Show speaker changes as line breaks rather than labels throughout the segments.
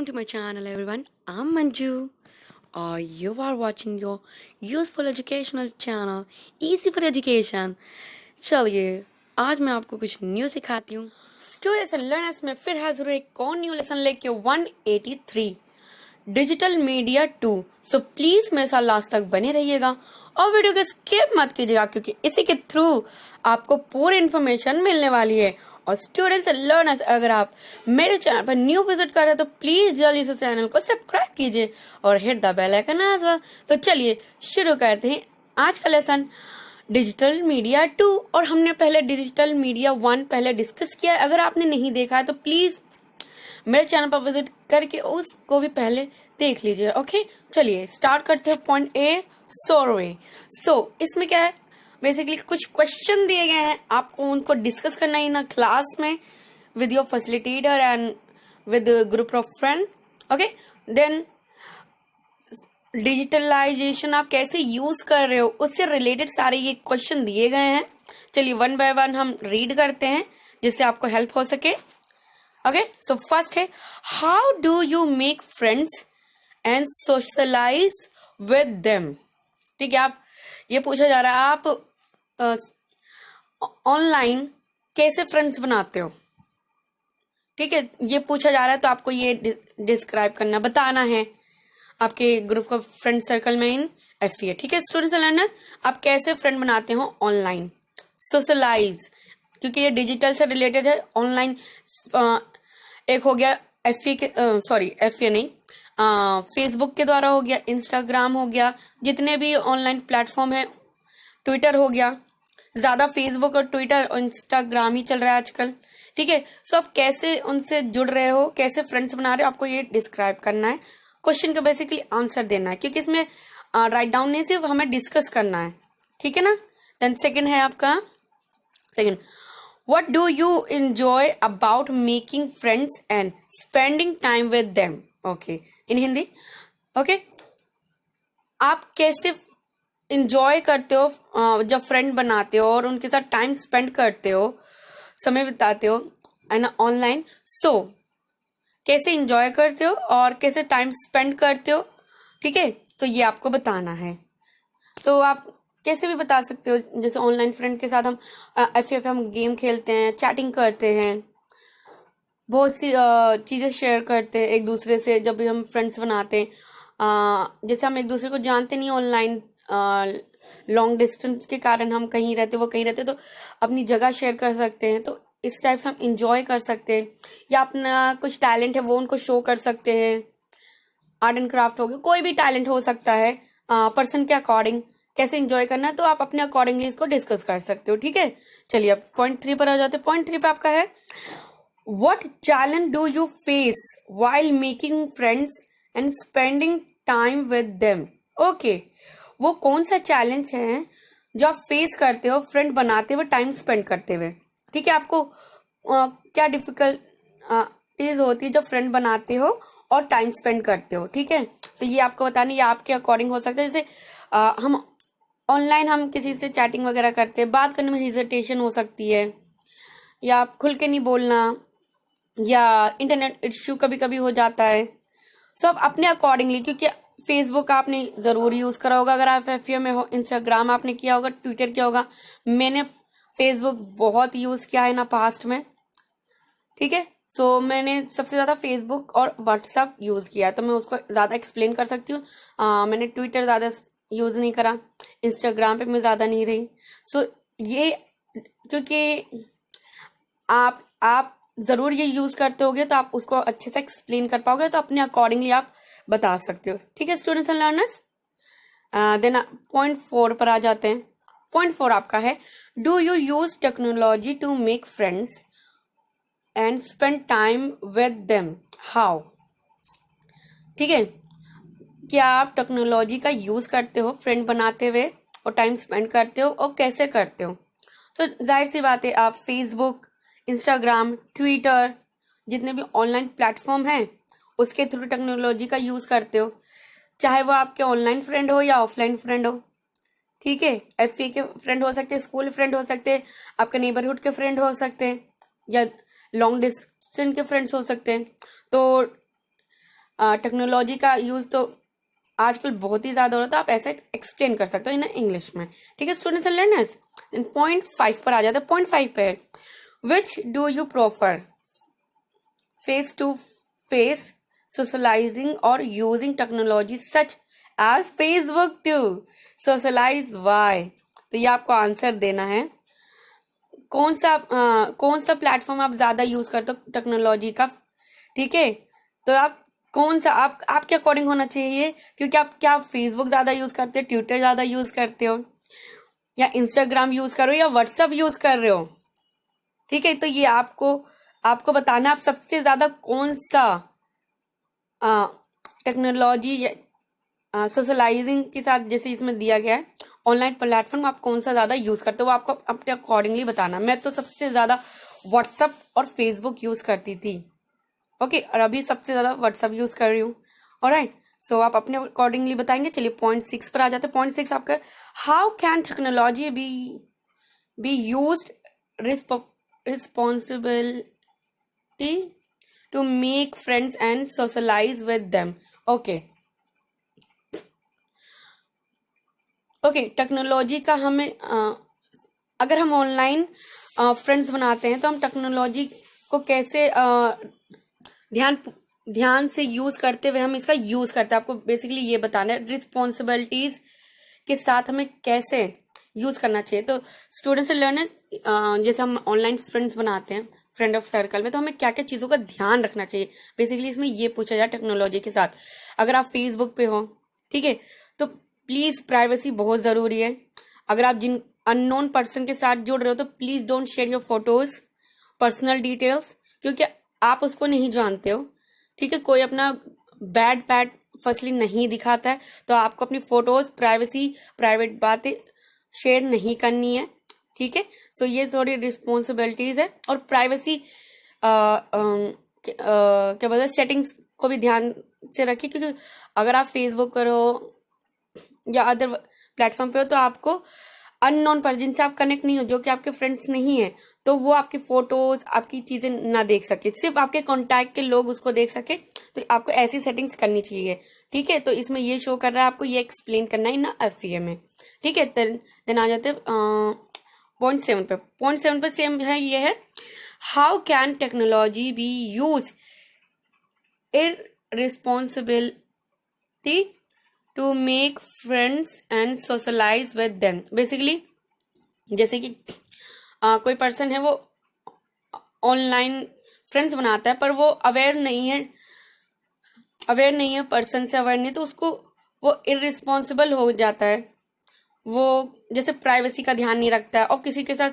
to my channel everyone. I'm Manju. You are watching your useful educational channel Easy for Education. चलिए आज मैं आपको कुछ new सिखाती हूँ। स्टूडेंट्स एंड लर्नर्स में फिर हाजिर हुए एक और न्यू लेसन लेके 183 डिजिटल मीडिया 2। सो प्लीज मेरे साथ लास्ट तक बने रहिएगा और वीडियो को स्किप मत कीजिएगा क्योंकि इसी के थ्रू आपको पूरी इन्फॉर्मेशन मिलने वाली है। और स्टूडेंट्स एंड लर्नर्स अगर आप मेरे चैनल पर न्यू विजिट कर रहे हैं तो प्लीज जल्दी से चैनल को सब्सक्राइब कीजिए और hit the bell icon as well. तो चलिए शुरू करते हैं आज का लेसन डिजिटल मीडिया 2। और हमने पहले डिजिटल मीडिया 1 पहले डिस्कस किया है। अगर आपने नहीं देखा है तो प्लीज मेरे चैनल पर विजिट करके उसको भी पहले देख लीजिए। ओके चलिए स्टार्ट करते हैं। पॉइंट ए सर्वे। इसमें क्या है, बेसिकली कुछ क्वेश्चन दिए गए हैं, आपको उनको डिस्कस करना है ना क्लास में with your facilitator and with group of friend. Okay then digitalisation आप कैसे यूज कर रहे हो उससे रिलेटेड सारे ये क्वेश्चन दिए गए हैं। चलिए वन बाय वन हम रीड करते हैं जिससे आपको हेल्प हो सके। ओके सो फर्स्ट है, how do you make friends and socialise with them. ठीक है, आप ये पूछा जा रहा है आप ऑनलाइन कैसे फ्रेंड्स बनाते हो। ठीक है, ये पूछा जा रहा है तो आपको ये डिस्क्राइब करना बताना है आपके ग्रुप का फ्रेंड सर्कल में इन एफए। ठीक है स्टूडेंट्स एंड लर्नर, आप कैसे फ्रेंड बनाते हो ऑनलाइन। सोशलाइज क्योंकि ये डिजिटल से रिलेटेड है। ऑनलाइन एक हो गया एफए के एफए नहीं, फेसबुक के द्वारा हो गया, इंस्टाग्राम हो गया, जितने भी ऑनलाइन प्लेटफॉर्म है, ट्विटर हो गया। ज्यादा फेसबुक और ट्विटर और इंस्टाग्राम ही चल रहा है आजकल। ठीक है, सो आप कैसे उनसे जुड़ रहे हो, कैसे फ्रेंड्स बना रहे हो, आपको ये डिस्क्राइब करना है। क्वेश्चन का बेसिकली आंसर देना है क्योंकि इसमें राइट डाउन नहीं, सिर्फ हमें डिस्कस करना है। ठीक है ना। देन सेकंड है आपका second, what do you enjoy about making friends and spending time with them. Okay in Hindi. Okay आप कैसे इंजॉय करते हो जब फ्रेंड बनाते हो और उनके साथ टाइम स्पेंड करते हो, समय बिताते हो है ना ऑनलाइन। कैसे इंजॉय करते हो और कैसे टाइम स्पेंड करते हो। ठीक है, तो ये आपको बताना है। तो आप कैसे भी बता सकते हो, जैसे ऑनलाइन फ्रेंड के साथ हम एफएफ हम गेम खेलते हैं, चैटिंग करते हैं, बहुत सी चीजें शेयर करते हैं एक दूसरे से जब भी हम फ्रेंड्स बनाते हैं। जैसे हम एक दूसरे को जानते नहीं ऑनलाइन, लॉन्ग डिस्टेंस के कारण हम कहीं रहते वो कहीं रहते, तो अपनी जगह शेयर कर सकते हैं। तो इस टाइप से हम इंजॉय कर सकते हैं, या अपना कुछ टैलेंट है वो उनको शो कर सकते हैं। आर्ट एंड क्राफ्ट हो गया, कोई भी टैलेंट हो सकता है पर्सन के अकॉर्डिंग। कैसे इंजॉय करना है तो आप अपने अकॉर्डिंगली इसको डिस्कस कर सकते हो। ठीक है, चलिए अब पॉइंट 3 पर आ जाते हैं। पॉइंट 3 पे आपका है, what challenge do you face while making friends and spending time with them. Okay, वो कौन सा चैलेंज है जो आप फेस करते हो फ्रेंड बनाते हुए, टाइम स्पेंड करते हुए। ठीक है, आपको क्या डिफिकल्टीज होती है जब फ्रेंड बनाते हो और टाइम स्पेंड करते हो। ठीक है, तो ये आपको बताना, ये आपके अकॉर्डिंग हो सकता है। जैसे हम ऑनलाइन हम किसी से चैटिंग वगैरह करते हैं, बात करने में हेजिटेशन हो सकती है, या खुल के नहीं बोलना, या इंटरनेट इश्यू कभी कभी हो जाता है। सब अपने अकॉर्डिंगली, क्योंकि फेसबुक आपने जरूर यूज करा होगा अगर आप एफए में हो, इंस्टाग्राम आपने किया होगा, ट्विटर किया होगा। मैंने फेसबुक बहुत यूज किया है ना पास्ट में। ठीक है, सो मैंने सबसे ज्यादा फेसबुक और व्हाट्सएप यूज किया, तो मैं उसको ज्यादा एक्सप्लेन कर सकती हूँ। मैंने ट्विटर ज्यादा यूज नहीं करा, इंस्टाग्राम पे मैं ज्यादा नहीं रही। सो ये क्योंकि आप जरूर ये यूज करते होगे तो आप उसको अच्छे से एक्सप्लेन कर पाओगे, तो अपने अकॉर्डिंगली आप बता सकते हो। ठीक है students and learners. Then point 4 पर आ जाते हैं। पॉइंट 4 आपका है, do you use technology to make friends and spend time with them, how. ठीक है, क्या आप टेक्नोलॉजी का यूज करते हो फ्रेंड बनाते हुए और टाइम स्पेंड करते हो, और कैसे करते हो। तो जाहिर सी बात है, आप फेसबुक, इंस्टाग्राम, ट्विटर, जितने भी ऑनलाइन प्लेटफॉर्म हैं उसके थ्रू टेक्नोलॉजी का यूज करते हो, चाहे वो आपके ऑनलाइन फ्रेंड हो या ऑफलाइन फ्रेंड हो। ठीक है, एफए के फ्रेंड हो सकते हैं, स्कूल फ्रेंड हो सकते हैं, आपके नेबरहुड के फ्रेंड हो सकते हैं, या लॉन्ग डिस्टेंस के फ्रेंड्स हो सकते हैं। तो टेक्नोलॉजी का यूज तो आजकल बहुत ही ज्यादा हो रहा है, तो आप ऐसे एक्सप्लेन कर सकते हो इन इंग्लिश में। ठीक है स्टूडेंट्स एंड लर्नर्स, पॉइंट 5 पर आ जाते हैं। पॉइंट 5 पे, which do you prefer, face to face socializing or using technology such as Facebook to socialize? Why? तो ये आपको आंसर देना है। कौन सा प्लेटफॉर्म आप ज्यादा यूज करते हो टेक्नोलॉजी का? ठीक है, तो आप कौन सा आपके अकॉर्डिंग होना चाहिए, क्योंकि आप क्या फेसबुक ज्यादा यूज करते हो, ट्विटर ज्यादा यूज करते हो, या इंस्टाग्राम यूज कर रहे हो, या व्हाट्सएप यूज कर रहे हो? ठीक है, तो ये आपको बताना आप सबसे ज्यादा कौन सा टेक्नोलॉजी सोशलाइजिंग के साथ, जैसे इसमें दिया गया है ऑनलाइन प्लेटफॉर्म, आप कौन सा ज्यादा यूज करते हो, वो आपको अपने अकॉर्डिंगली बताना। मैं तो सबसे ज्यादा व्हाट्सएप और फेसबुक यूज करती थी, ओके, और अभी सबसे ज्यादा व्हाट्सएप यूज कर रही हूँ। ऑलराइट, सो आप अपने अकॉर्डिंगली बताएंगे। चलिए पॉइंट 6 पर आ जाते हैं। पॉइंट 6 आपका, how can technology be used responsibility to make friends and socialize with them? Okay, technology का हमें अगर हम ऑनलाइन फ्रेंड्स बनाते हैं तो हम टेक्नोलॉजी को कैसे ध्यान से यूज करते हुए हम इसका यूज करते हैं, आपको बेसिकली ये बताना है। रिस्पॉन्सिबिलिटीज के साथ हमें कैसे यूज करना चाहिए। तो स्टूडेंट्स एंड लर्नर्स, जैसे हम ऑनलाइन फ्रेंड्स बनाते हैं फ्रेंड ऑफ सर्कल में, तो हमें क्या क्या चीजों का ध्यान रखना चाहिए, बेसिकली इसमें ये पूछा जाए टेक्नोलॉजी के साथ। अगर आप फेसबुक पे हो, ठीक है, तो प्लीज प्राइवेसी बहुत जरूरी है। अगर आप जिन अननोन पर्सन के साथ जुड़ रहे हो तो please don't share your photos, personal details, क्योंकि आप उसको नहीं जानते हो। ठीक है, कोई अपना बैड फसली नहीं दिखाता है, तो आपको अपनी फोटोज, प्राइवेट बातें शेयर नहीं करनी है। ठीक है, सो ये थोड़ी रिस्पॉन्सिबिलिटीज है। और प्राइवेसी क्या बोलते हैं, सेटिंग्स को भी ध्यान से रखिए, क्योंकि अगर आप फेसबुक पर हो या अदर प्लेटफॉर्म पे हो तो आपको अननोन पर्सन से आप कनेक्ट नहीं हो, जो कि आपके फ्रेंड्स नहीं है, तो वो आपकी फोटोज, आपकी चीजें ना देख सके, सिर्फ आपके कॉन्टैक्ट के लोग उसको देख सके। तो आपको ऐसी सेटिंग्स करनी चाहिए। ठीक है, तो इसमें ये शो कर रहा है, आपको ये एक्सप्लेन करना है ना FEA में। ठीक है, देन आ जाते पॉइंट 7 पे। पॉइंट 7 पे सेम है, ये है, how can technology be use irresponsibility to make friends and socialise with them? Basically जैसे कि कोई पर्सन है, वो ऑनलाइन फ्रेंड्स बनाता है, पर वो अवेयर नहीं है पर्सन से अवेयर नहीं, तो उसको वो इररिस्पॉन्सिबल हो जाता है। वो जैसे प्राइवेसी का ध्यान नहीं रखता है और किसी के साथ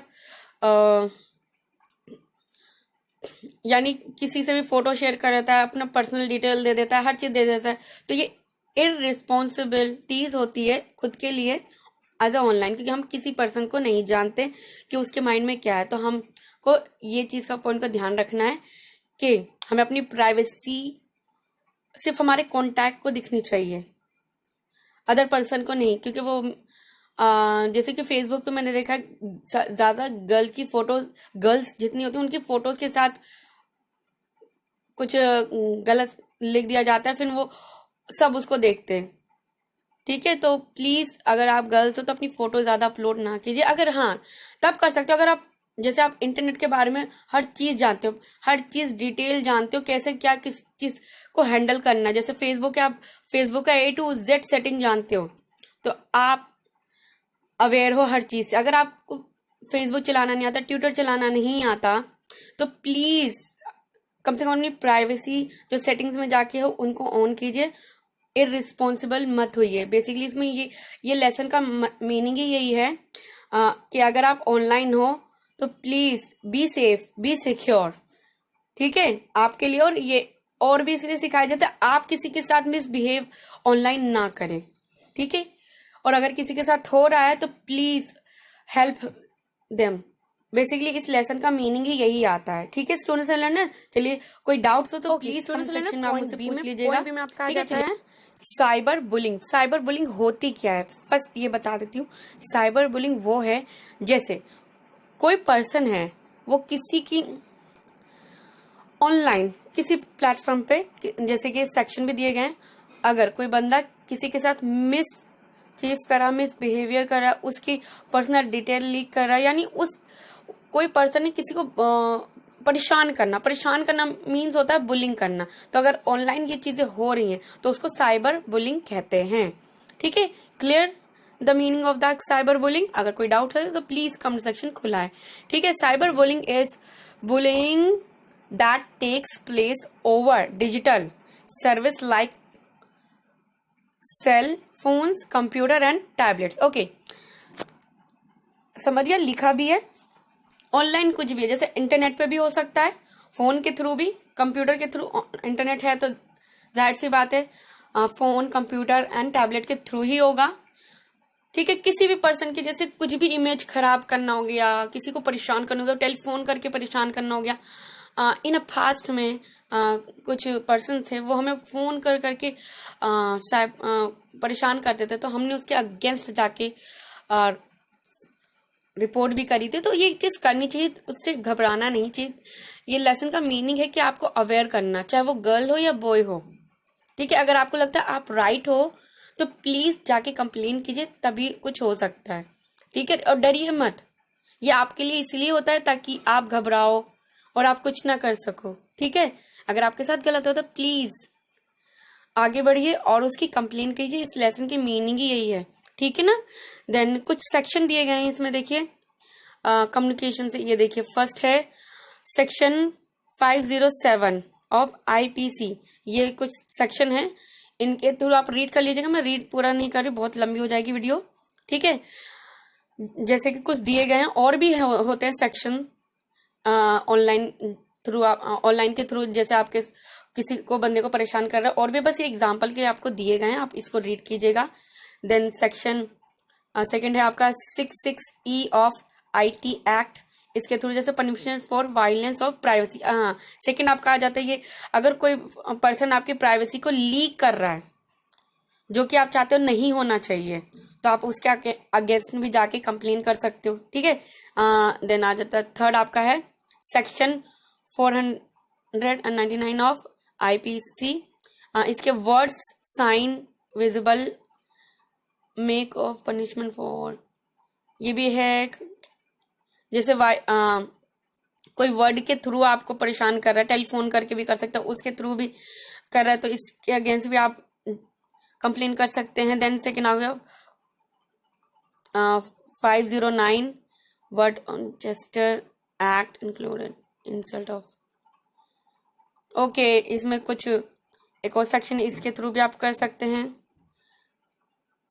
यानी किसी से भी फोटो शेयर कर देता है, अपना पर्सनल डिटेल दे देता है, हर चीज दे देता है। तो ये इररिस्पॉन्सिबिलिटीज होती है खुद के लिए एज अ ऑनलाइन, क्योंकि हम किसी पर्सन को नहीं जानते कि उसके माइंड में क्या है। तो हमको ये चीज का पॉइंट का ध्यान रखना है कि हमें अपनी प्राइवेसी सिर्फ हमारे कॉन्टैक्ट को दिखनी चाहिए, अदर पर्सन को नहीं। क्योंकि वो जैसे कि फेसबुक पे मैंने देखा ज्यादा गर्ल्स जितनी होती है उनकी फोटोज के साथ कुछ गलत लिख दिया जाता है, फिर वो सब उसको देखते हैं। ठीक है, तो प्लीज अगर आप गर्ल्स हो तो अपनी फोटो ज्यादा अपलोड ना कीजिए। अगर हाँ, तब कर सकते हो अगर आप जैसे आप इंटरनेट के बारे में हर चीज जानते हो, हर चीज डिटेल जानते हो, कैसे क्या किस चीज को हैंडल करना है। जैसे फेसबुक है, आप फेसबुक का A to Z सेटिंग जानते हो, तो आप अवेयर हो हर चीज से। अगर आपको फेसबुक चलाना नहीं आता, ट्विटर चलाना नहीं आता, तो प्लीज कम से कम अपनी प्राइवेसी जो सेटिंग्स में जाके हो उनको ऑन कीजिए, इररिस्पॉन्सिबल मत होइए। बेसिकली इसमें ये लेसन का मीनिंग ही यही है कि अगर आप ऑनलाइन हो तो please be safe, be secure. ठीक है, आपके लिए। और ये और भी इसलिए सिखाया जाता है, आप किसी के साथ मिसबिहेव ऑनलाइन ना करें। ठीक है, और अगर किसी के साथ हो रहा है तो प्लीज हेल्प देम। बेसिकली इस लेसन का मीनिंग ही यही आता है। ठीक है स्टूडेंट्स एंड लर्नर, चलिए कोई डाउट्स हो तो प्लीज कमेंट सेक्शन में आप मुझसे पूछ लीजिएगा। ठीक है, साइबर बुलिंग होती क्या है, फर्स्ट ये बता देती हूँ। साइबर बुलिंग वो है, जैसे कोई पर्सन है वो किसी की ऑनलाइन किसी प्लेटफॉर्म पे, जैसे कि सेक्शन भी दिए गए हैं, अगर कोई बंदा किसी के साथ मिसचीफ करा, मिसबिहेवियर करा, उसकी पर्सनल डिटेल लीक करा, यानी उस कोई पर्सन ने किसी को परेशान करना मीन्स होता है बुलिंग करना। तो अगर ऑनलाइन ये चीजें हो रही हैं तो उसको साइबर बुलिंग कहते हैं। ठीक है, clear the meaning of the cyber bullying? अगर कोई डाउट है तो प्लीज कमेंट सेक्शन खुला है। ठीक है, cyber bullying is bullying that takes place over digital service like cell phones, computer and tablets. Okay, समझ गया, लिखा भी है। ऑनलाइन कुछ भी है, जैसे इंटरनेट पे भी हो सकता है, फोन के थ्रू भी, कंप्यूटर के थ्रू, इंटरनेट है तो जाहिर सी बात है फोन, कंप्यूटर एंड टैबलेट के थ्रू ही होगा। ठीक है, किसी भी पर्सन की जैसे कुछ भी इमेज खराब करना हो गया, किसी को परेशान करना हो गया, टेलीफोन करके परेशान करना हो गया। इन अ पास्ट में कुछ पर्सन थे, वो हमें फोन कर करके परेशान करते थे, तो हमने उसके अगेंस्ट जाके रिपोर्ट भी करी थी। तो ये चीज करनी चाहिए, उससे घबराना नहीं चाहिए। ये लेसन का मीनिंग है कि आपको अवेयर करना, चाहे वो गर्ल हो या बॉय हो। ठीक है, अगर आपको लगता है आप राइट हो तो प्लीज जाके कंप्लेन कीजिए, तभी कुछ हो सकता है। ठीक है, और डरिए मत, ये आपके लिए इसलिए होता है ताकि आप घबराओ और आप कुछ ना कर सको। ठीक है, अगर आपके साथ गलत हो तो प्लीज आगे बढ़िए और उसकी कंप्लेन कीजिए। इस लेसन की मीनिंग ही यही है। ठीक है ना। देन कुछ सेक्शन दिए गए हैं इसमें, देखिए कम्युनिकेशन से, ये देखिए फर्स्ट है सेक्शन 507 ऑफ आईपीसी। ये कुछ सेक्शन है, इनके थ्रू आप रीड कर लीजिएगा, मैं रीड पूरा नहीं कर रही, बहुत लंबी हो जाएगी वीडियो। ठीक है, जैसे कि कुछ दिए गए हैं, और भी होते हैं सेक्शन ऑनलाइन थ्रू, ऑनलाइन के थ्रू, जैसे आपके किसी को बंदे को परेशान कर रहा है, और भी बस ये एग्जांपल के लिए आपको दिए गए हैं, आप इसको रीड कीजिएगा। देन सेक्शन सेकंड है आपका 66E ऑफ आईटी एक्ट, इसके थ्रू जैसे punishment for violence of privacy. हाँ, सेकंड आपका आ जाता है ये, अगर कोई पर्सन आपकी प्राइवेसी को लीक कर रहा है जो कि आप चाहते हो नहीं होना चाहिए, तो आप उसके अगेंस्ट भी जाके कंप्लेन कर सकते हो। ठीक है, देन आ जाता है थर्ड आपका है सेक्शन 499 ऑफ आईपीसी। इसके words, sign, visible, make of punishment for, ये भी है जैसे कोई वर्ड के थ्रू आपको परेशान कर रहा है, टेलीफोन करके भी कर सकता है, उसके थ्रू भी कर रहा है, तो इसके अगेंस्ट भी आप कंप्लेन कर सकते हैं। देन सेकेंड आ गया 509 word on gesture act included insult of. Okay, इसमें कुछ एक और सेक्शन, इसके थ्रू भी आप कर सकते हैं।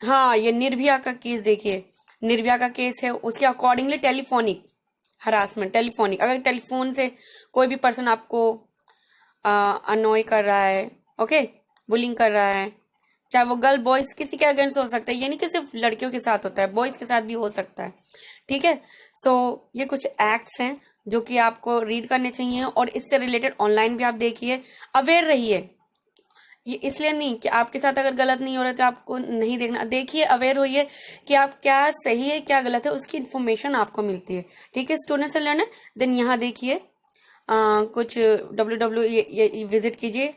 हाँ, ये निर्भया का केस देखिए, निर्भया का केस है, उसके अकॉर्डिंगली टेलीफोनिक हरासमेंट, टेलीफोनिक, अगर टेलीफोन से कोई भी पर्सन आपको अनोय कर रहा है, ओके, बुलिंग कर रहा है, चाहे वो गर्ल बॉयज किसी के अगेंस्ट हो सकता है, ये नहीं कि सिर्फ लड़कियों के साथ होता है, बॉयज के साथ भी हो सकता है। ठीक है, सो ये कुछ एक्ट्स हैं जो कि आपको रीड करने चाहिए, और इससे रिलेटेड ऑनलाइन भी आप देखिए, अवेयर रहिए। ये इसलिए नहीं कि आपके साथ अगर गलत नहीं हो रहा तो आपको नहीं देखना, देखिए, अवेयर होइए कि आप क्या सही है क्या गलत है, उसकी इन्फॉर्मेशन आपको मिलती है। ठीक है स्टूडेंट्स एंड लर्नर, देन यहाँ देखिए कुछ www ये विजिट कीजिए,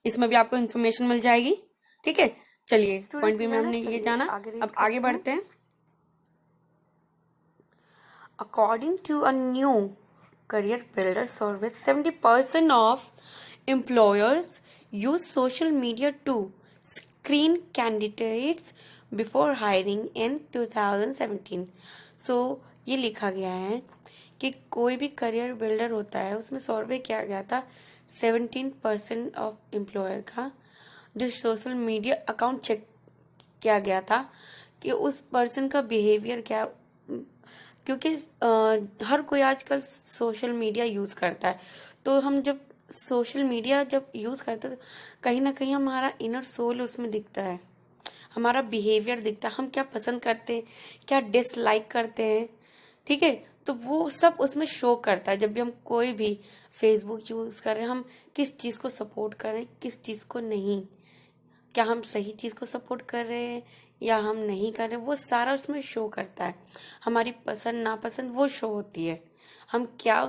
इसमें भी आपको इन्फॉर्मेशन मिल जाएगी। ठीक है, चलिए पॉइंट बी में हमने ये जाना, अब आगे बढ़ते हैं। According to a new CareerBuilder service, 70% ऑफ employers use social media to screen candidates before hiring in 2017. So ये लिखा गया है कि कोई भी करियर बिल्डर होता है, उसमें सर्वे किया गया था 17% ऑफ एम्प्लॉयर का, जो सोशल मीडिया अकाउंट चेक किया गया था कि उस पर्सन का बिहेवियर क्या, क्योंकि हर कोई आजकल सोशल मीडिया यूज करता है, तो हम जब सोशल मीडिया जब यूज करते हैं तो कहीं ना कहीं हमारा इनर सोल उसमें दिखता है, हमारा बिहेवियर दिखता है, हम क्या पसंद करते हैं, क्या डिसलाइक करते हैं। ठीक है, तो वो सब उसमें शो करता है। जब भी हम कोई भी फेसबुक यूज कर रहे हैं, हम किस चीज को सपोर्ट कर रहे हैं, किस चीज को नहीं, क्या हम सही चीज को सपोर्ट कर रहे हैं या हम नहीं कर रहे, वो सारा उसमें शो करता है। हमारी पसंद नापसंद वो शो होती है, हम क्या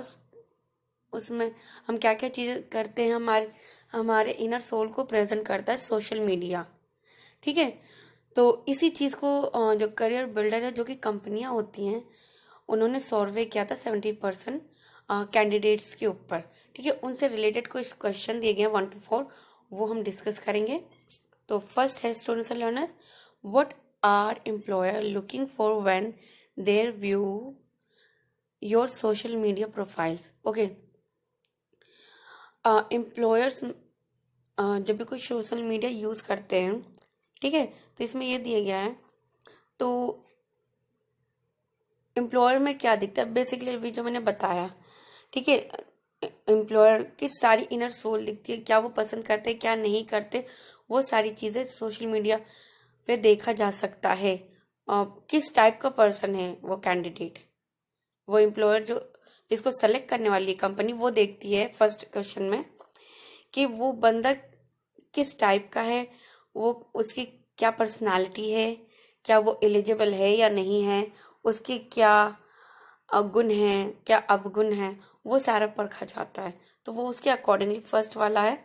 उसमें हम क्या क्या चीज़ें करते हैं, हमारे इनर सोल को प्रेजेंट करता है सोशल मीडिया। ठीक है, तो इसी चीज़ को जो करियर बिल्डर है, जो कि कंपनियां होती हैं, उन्होंने सर्वे किया था 70% कैंडिडेट्स के ऊपर। ठीक है, उनसे रिलेटेड कुछ क्वेश्चन दिए गए हैं 1 to 4, वो हम डिस्कस करेंगे। तो फर्स्ट है students and learners, what are employer looking for when their view your social media profiles. Okay, employers जब भी कोई सोशल मीडिया यूज़ करते हैं, ठीक है, तो इसमें ये दिया गया है। तो एम्प्लॉयर में क्या दिखता है, बेसिकली अभी जो मैंने बताया, ठीक है, एम्प्लॉयर की सारी इनर सोल दिखती है, क्या वो पसंद करते हैं क्या नहीं करते, वो सारी चीज़ें सोशल मीडिया पे देखा जा सकता है। किस टाइप का पर्सन है वो कैंडिडेट, वो एम्प्लॉयर जो जिसको सेलेक्ट करने वाली कंपनी वो देखती है फर्स्ट क्वेश्चन में कि वो बंदा किस टाइप का है, वो उसकी क्या पर्सनालिटी है, क्या वो एलिजिबल है या नहीं है, उसके क्या गुण हैं क्या अवगुण हैं, वो सारा परखा जाता है। तो वो उसके अकॉर्डिंगली फर्स्ट वाला है।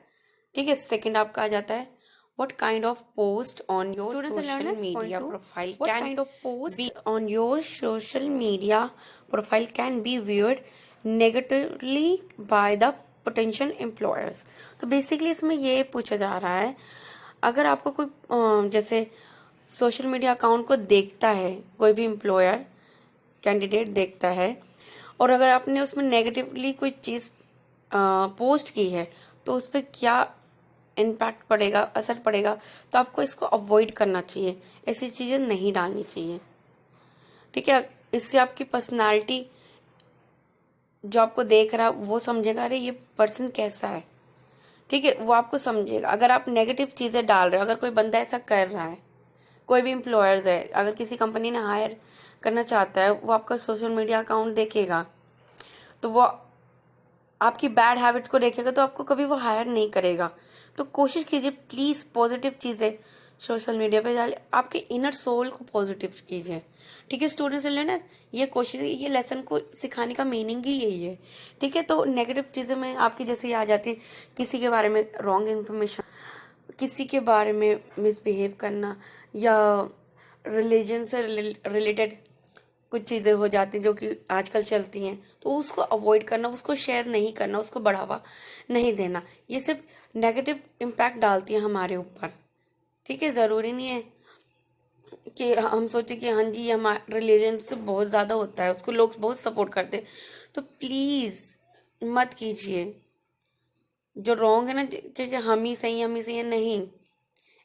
ठीक है, सेकंड आपका आ जाता है what kind of post on your social media profile can be viewed negatively by the potential employers। तो बेसिकली इसमें ये पूछा जा रहा है, अगर आपको कोई जैसे सोशल मीडिया अकाउंट को देखता है, कोई भी एम्प्लॉयर कैंडिडेट देखता है, और अगर आपने उसमें नेगेटिवली कोई चीज़ पोस्ट की है, तो उस पर क्या इम्पैक्ट पड़ेगा, असर पड़ेगा। तो आपको इसको अवॉइड करना चाहिए, ऐसी चीज़ें नहीं डालनी चाहिए। ठीक है, इससे आपकी पर्सनालिटी, जो आपको देख रहा है वो समझेगा अरे ये पर्सन कैसा है। ठीक है, वो आपको समझेगा। अगर आप नेगेटिव चीज़ें डाल रहे हो, अगर कोई बंदा ऐसा कर रहा है, कोई भी एम्प्लॉयर्स है, अगर किसी कंपनी ने हायर करना चाहता है, वो आपका सोशल मीडिया अकाउंट देखेगा, तो वो आपकी बैड हैबिट को देखेगा, तो आपको कभी वो हायर नहीं करेगा। तो कोशिश कीजिए प्लीज़ पॉजिटिव चीज़ें सोशल मीडिया पे डालें, आपके इनर सोल को पॉजिटिव कीजिए। ठीक है स्टूडेंट्स एंड लर्नर्स, ये कोशिश, ये लेसन को सिखाने का मीनिंग ही यही है। ठीक है, तो नेगेटिव चीज़ें में आपकी जैसे आ जाती है, किसी के बारे में रॉन्ग इन्फॉर्मेशन, किसी के बारे में मिसबिहेव करना, या रिलीजन से रिलेटेड कुछ चीज़ें हो जाती हैं जो कि आजकल चलती हैं, तो उसको अवॉइड करना, उसको शेयर नहीं करना, उसको बढ़ावा नहीं देना। ये सिर्फ नेगेटिव इम्पैक्ट डालती है हमारे ऊपर। ठीक है, ज़रूरी नहीं है कि हम सोचे कि हाँ जी हमारे रिलीजन से बहुत ज़्यादा होता है, उसको लोग बहुत सपोर्ट करते हैं। तो प्लीज़ मत कीजिए, जो रॉन्ग है ना कि हम ही सही है, नहीं,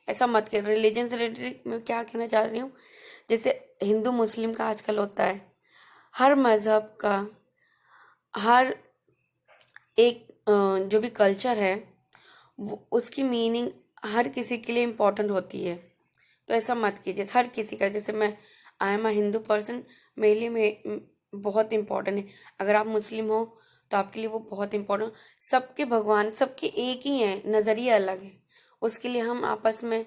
ऐसा मत कर। रिलीजन से रिलेटेड मैं क्या कहना चाह रही हूँ, जैसे हिंदू मुस्लिम का आजकल होता है, हर मज़हब का, हर एक जो भी कल्चर है, वो उसकी मीनिंग हर किसी के लिए इम्पोर्टेंट होती है। तो ऐसा मत कीजिए हर किसी का, जैसे मैं I am a Hindu person, मेरे लिए बहुत इम्पोर्टेंट है। अगर आप मुस्लिम हो तो आपके लिए वो बहुत इम्पोर्टेंट। सबके भगवान सबके एक ही हैं, नज़रिए अलग है, उसके लिए हम आपस में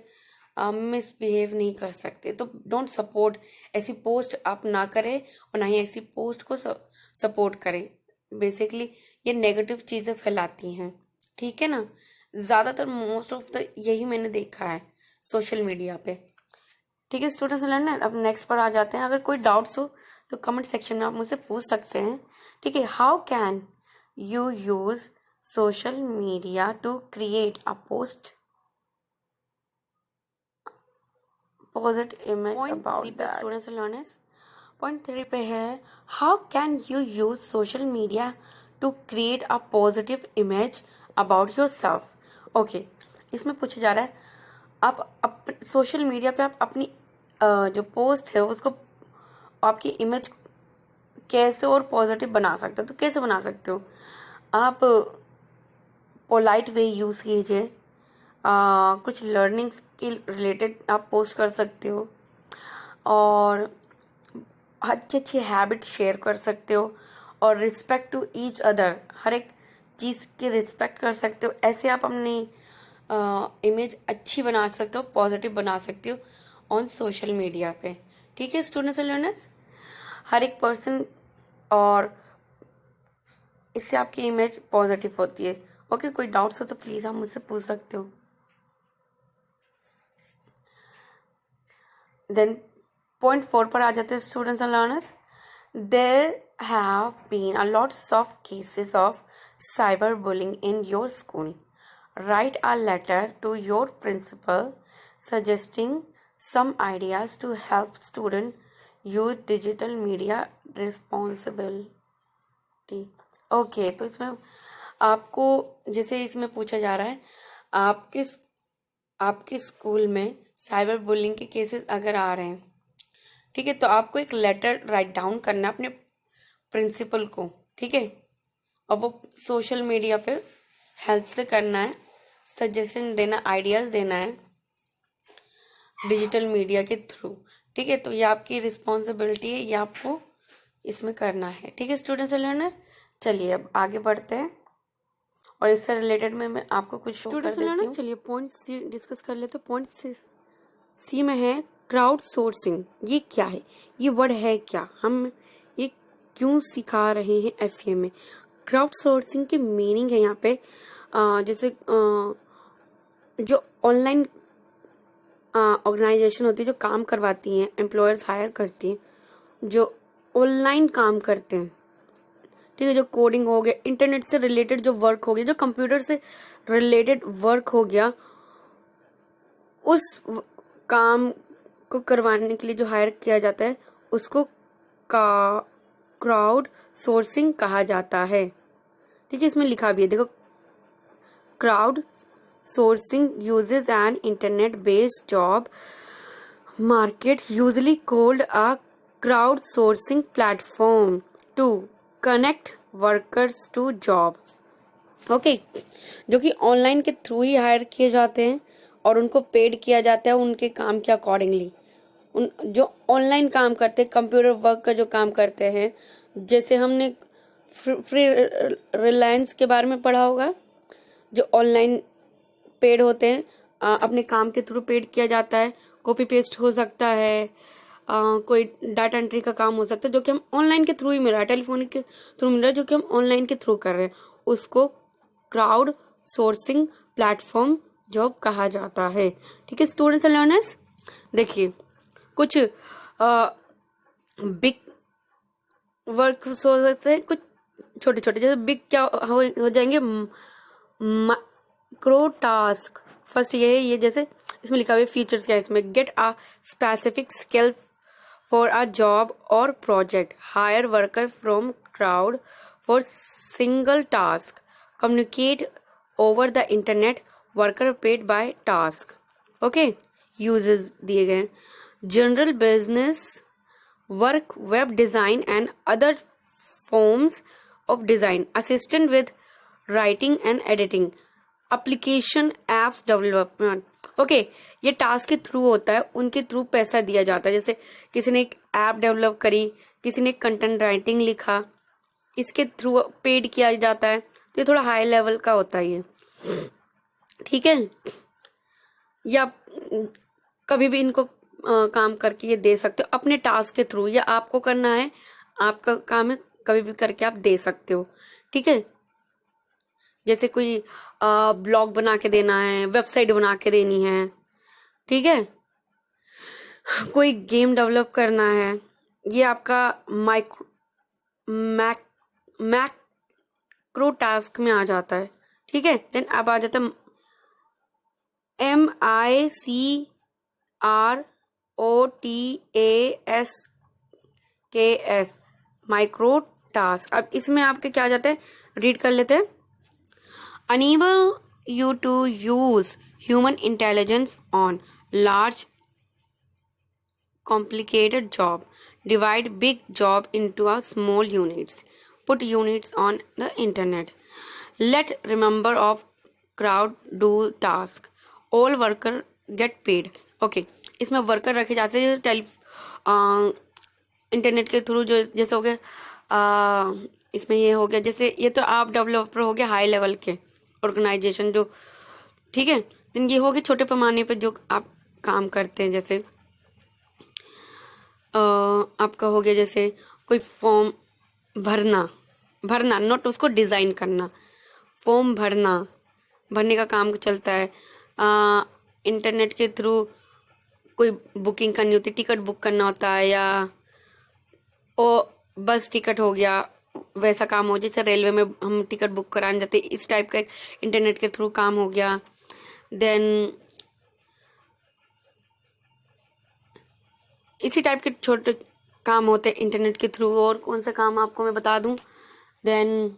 मिसबिहेव नहीं कर सकते। तो डोंट सपोर्ट, ऐसी पोस्ट आप ना करें, और ना ही ऐसी पोस्ट को सपोर्ट करें। बेसिकली ये नेगेटिव चीज़ें फैलाती हैं। ठीक है ना, ज़्यादातर मोस्ट ऑफ द यही मैंने देखा है सोशल मीडिया पे। ठीक है स्टूडेंट्स लर्नर, अब नेक्स्ट पर आ जाते हैं। अगर कोई डाउट्स हो तो कमेंट सेक्शन में आप मुझसे पूछ सकते हैं। ठीक है, how can you use social media to create a post positive image about that. Students and learners, point 3 पे है, how can you use social media to create a positive image about yourself. Okay, इसमें पूछा जा रहा है आप social media पे आप अपनी जो पोस्ट है उसको, आपकी इमेज कैसे और पॉजिटिव बना सकते हो। तो कैसे बना सकते हो, आप पोलाइट वे यूज़ कीजिए, कुछ लर्निंग्स के रिलेटेड आप पोस्ट कर सकते हो, और अच्छी अच्छी हैबिट शेयर कर सकते हो, और रिस्पेक्ट टू ईच अदर, हर एक चीज़ की रिस्पेक्ट कर सकते हो। ऐसे आप अपनी इमेज अच्छी बना सकते हो, पॉजिटिव बना सकते हो ऑन सोशल मीडिया पे। ठीक है स्टूडेंट्स एंड लर्नर्स, हर एक पर्सन और इससे आपकी इमेज पॉजिटिव होती है। ओके, कोई डाउट्स हो तो प्लीज़ आप मुझसे पूछ सकते हो। देन पॉइंट 4 पर आ जाते हैं students and learners. There have been a lots of cases of cyber bullying in your school. Write a letter to your principal suggesting some ideas to help student use digital media responsibility। Okay, तो इसमें आपको जैसे इसमें पूछा जा रहा है आपके स्कूल में साइबर बुलिंग के केसेस अगर आ रहे हैं, ठीक है, तो आपको एक लेटर राइट डाउन करना है अपने प्रिंसिपल को, ठीक है, और वो सोशल मीडिया पे हेल्प से करना है, सजेशन देना, आइडियाज़ देना है डिजिटल मीडिया के थ्रू, ठीक है। तो ये आपकी रिस्पॉन्सिबिलिटी है, ये आपको इसमें करना है, ठीक है स्टूडेंट्स एंड लर्नर। चलिए अब आगे बढ़ते हैं और इससे रिलेटेड में मैं आपको कुछ शो कर देती हूँ। चलिए पॉइंट सी डिस्कस कर लेते हैं। पॉइंट सी में है क्राउड सोर्सिंग। ये क्या है, ये वर्ड है क्या, हम ये क्यों सिखा रहे हैं एफए में। क्राउड सोर्सिंग की मीनिंग है यहाँ पे जैसे जो ऑनलाइन ऑर्गेनाइजेशन होती है जो काम करवाती हैं, एम्प्लॉयर्स हायर करती हैं, जो ऑनलाइन काम करते हैं, ठीक है, जो कोडिंग हो गया, इंटरनेट से रिलेटेड जो वर्क हो गया, जो कंप्यूटर से रिलेटेड वर्क हो गया, उस काम को करवाने के लिए जो हायर किया जाता है उसको क्राउड सोर्सिंग कहा जाता है, ठीक है। इसमें लिखा भी है, देखो, crowd sourcing uses an internet-based job market, usually called a crowdsourcing platform, to connect workers to job। Okay, जो कि ऑनलाइन के थ्रू ही हायर किए जाते हैं और उनको पेड किया जाता है उनके काम के अकॉर्डिंगली। उन जो ऑनलाइन काम करते हैं, कंप्यूटर वर्क का जो काम करते हैं, जैसे हमने फ्री रिलायंस के बारे में पढ़ा होगा, जो ऑनलाइन पेड होते हैं, अपने काम के थ्रू पेड किया जाता है। कॉपी पेस्ट हो सकता है, कोई डाटा एंट्री का काम हो सकता है, जो कि हम ऑनलाइन के थ्रू ही मिल रहा है, टेलीफोनिक के थ्रू मिल रहा है, जो कि हम ऑनलाइन के थ्रू कर रहे हैं, उसको क्राउड सोर्सिंग प्लेटफॉर्म जॉब कहा जाता है, ठीक है स्टूडेंट्स एंड लर्नर्स। देखिए कुछ बिग वर्क हो सकते हैं, कुछ छोटे छोटे, जैसे बिग क्या हो जाएंगे, माइक्रो टास्क। फर्स्ट ये जैसे इसमें लिखा हुआ है फीचर्स क्या है इसमें, get a specific skill for a job और project, hire worker from crowd for single task, communicate over the internet, worker paid by task. Okay, uses दिए गए, general business work, web design and other forms of design, assistant with writing and editing, application apps development. Okay, ये task के through होता है, उनके through पैसा दिया जाता है। जैसे किसी ने एक ऐप डेवलप करी, किसी ने कंटेंट राइटिंग लिखा, इसके थ्रू पेड किया जाता है। तो ये थोड़ा हाई लेवल का होता है ये, ठीक है। या कभी भी इनको काम करके ये दे सकते हो अपने टास्क के थ्रू, या आपको करना है, आपका काम है, कभी भी करके आप दे सकते हो, ठीक है। जैसे कोई ब्लॉग बना के देना है, वेबसाइट बना के देनी है, ठीक है, कोई गेम डेवलप करना है, ये आपका मैक्रो टास्क में आ जाता है, ठीक है। देन अब आ जाता है MICROTASKS, माइक्रो टास्क। अब इसमें आपके क्या आ जाते हैं, रीड कर लेते हैं। enable you to use human intelligence on large complicated job, divide big job into a small units, put units on the internet, let remember of crowd do task, all worker get paid। Okay, इसमें worker रखे जाते हैं internet के through, जो जैसे हो गया इसमें ये हो गया, जैसे ये तो आप डेवलपर हो गया हाई लेवल के ऑर्गेनाइजेशन जो, ठीक है। दिन ये हो गए छोटे पैमाने पे जो आप काम करते हैं, जैसे आपका हो गया जैसे कोई फॉर्म भरना भरना, नॉट उसको डिज़ाइन करना। फॉर्म भरने का काम चलता है। इंटरनेट के थ्रू कोई बुकिंग करनी होती है, टिकट बुक करना होता है, या ओ बस टिकट हो गया, वैसा काम हो, जैसे रेलवे में हम टिकट बुक कराने जाते हैं, इस टाइप का एक इंटरनेट के थ्रू काम हो गया। देन इसी टाइप के छोटे काम होते हैं इंटरनेट के थ्रू। और कौन सा काम आपको मैं बता दूं, देन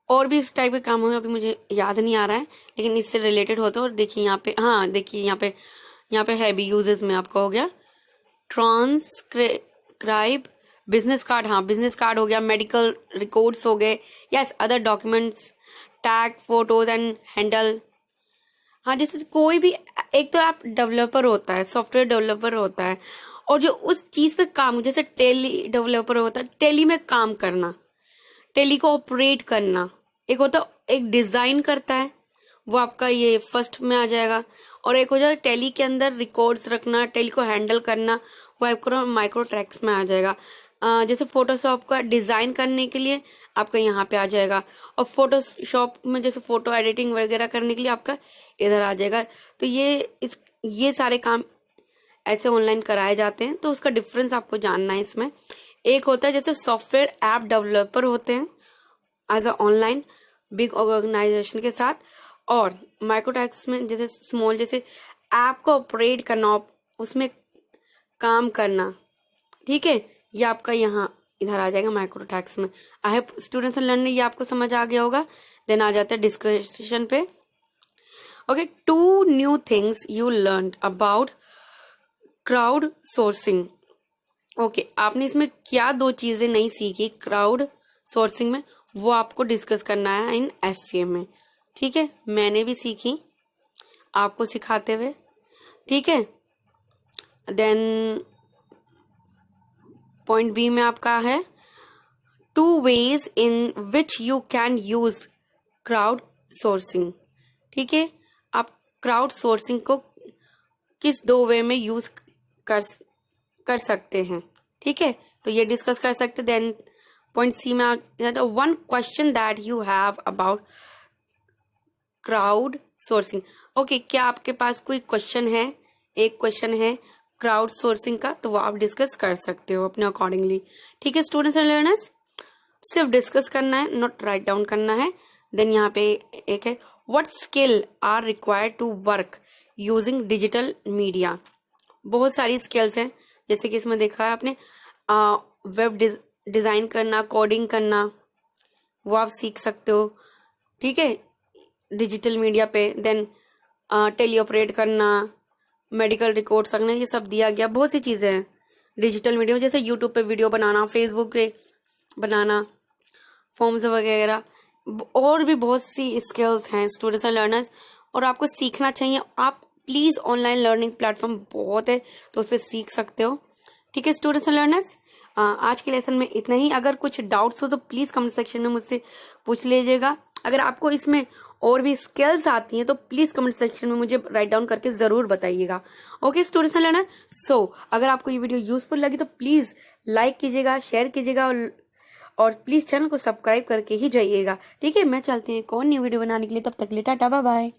और भी इस टाइप के काम हुए, अभी मुझे याद नहीं आ रहा है, लेकिन इससे रिलेटेड होता है। और देखिए यहाँ पे, हाँ देखिए यहाँ पे है भी यूजेस में आपका हो गया ट्रांसक्राइब बिजनेस कार्ड, हाँ बिजनेस कार्ड हो गया, मेडिकल रिकॉर्ड्स हो गए, yes other documents, tag photos and handle. हाँ जैसे कोई भी एक तो ऐप डेवलपर होता है, सॉफ्टवेयर डेवलपर होता है, और जो उस चीज पे काम, जैसे टेली डेवलपर होता है, टेली में काम करना, टेली को ऑपरेट करना। एक होता है एक डिजाइन करता है, वो आपका ये फर्स्ट में आ जाएगा। और एक हो जाएगा टेली के अंदर रिकॉर्ड्स रखना, टेली को हैंडल करना, वो आपको माइक्रो ट्रैक्स में आ जाएगा। जैसे फोटोशॉप का डिजाइन करने के लिए आपका यहाँ पे आ जाएगा, और फोटोशॉप में जैसे फोटो एडिटिंग वगैरह करने के लिए आपका इधर आ जाएगा। तो ये सारे काम ऐसे ऑनलाइन कराए जाते हैं। तो उसका डिफरेंस आपको जानना है इसमें। एक होता है जैसे सॉफ्टवेयर ऐप डेवलपर होते हैं as a online big organisation के साथ, और माइक्रोटैक्स में जैसे स्मॉल, जैसे ऐप को ऑपरेट करना, उसमें काम करना, ठीक है, ये आपका यहाँ इधर आ जाएगा माइक्रोटैक्स में। I hope students and learner ये आपको समझ आ गया होगा। देन आ जाता है डिस्कशन पे। Okay, 2 new things you learn about crowd sourcing. Okay, आपने इसमें क्या 2 चीजें नहीं सीखी क्राउड सोर्सिंग में, वो आपको डिस्कस करना है इन एफए में, ठीक है। मैंने भी सीखी आपको सिखाते हुए, ठीक है। देन पॉइंट बी में आपका है 2 ways in which you can use crowd sourcing, ठीक है। आप क्राउड सोर्सिंग को किस 2 वे में यूज कर सकते हैं, ठीक है, तो ये डिस्कस कर सकते। देन पॉइंट सी में आ जाता है 1 question that you have about crowd sourcing. Okay, क्या आपके पास कोई क्वेश्चन है, एक क्वेश्चन है क्राउड सोर्सिंग का, तो वो आप डिस्कस कर सकते हो अपने अकॉर्डिंगली, ठीक है स्टूडेंट्स एंड लर्नर्स। सिर्फ डिस्कस करना है, नॉट राइट डाउन करना है। देन यहाँ पे एक है what skill are required to work using digital media. बहुत सारी स्किल्स हैं, जैसे कि इसमें देखा है आपने वेब डिजाइन करना, कोडिंग करना, वो आप सीख सकते हो, ठीक है, डिजिटल मीडिया पे। देन टेली ऑपरेट करना, मेडिकल रिकॉर्ड्स रखना, ये सब दिया गया। बहुत सी चीजें हैं डिजिटल मीडिया में, जैसे यूट्यूब पे वीडियो बनाना, फेसबुक पे बनाना, फॉर्म्स वगैरह, और भी बहुत सी स्किल्स हैं स्टूडेंट्स एंड लर्नर्स, और आपको सीखना चाहिए। आप प्लीज ऑनलाइन लर्निंग प्लेटफॉर्म बहुत है, तो उस पर सीख सकते हो, ठीक है स्टूडेंट्स एंड लर्नर्स। आज के लेसन में इतना ही। अगर कुछ डाउट्स हो तो प्लीज कमेंट सेक्शन में मुझसे पूछ लीजिएगा। अगर आपको इसमें और भी स्किल्स आती हैं तो प्लीज कमेंट सेक्शन में मुझे राइट डाउन करके जरूर बताइएगा। ओके स्टूडेंट्स एंड लर्नर, सो अगर आपको ये वीडियो यूजफुल लगी तो प्लीज लाइक कीजिएगा, शेयर कीजिएगा, और प्लीज चैनल को सब्सक्राइब करके ही जाइएगा, ठीक है। मैं चलती हूँ एक और न्यू वीडियो बनाने के लिए, तब तक के लिए टाटा बाय बाय।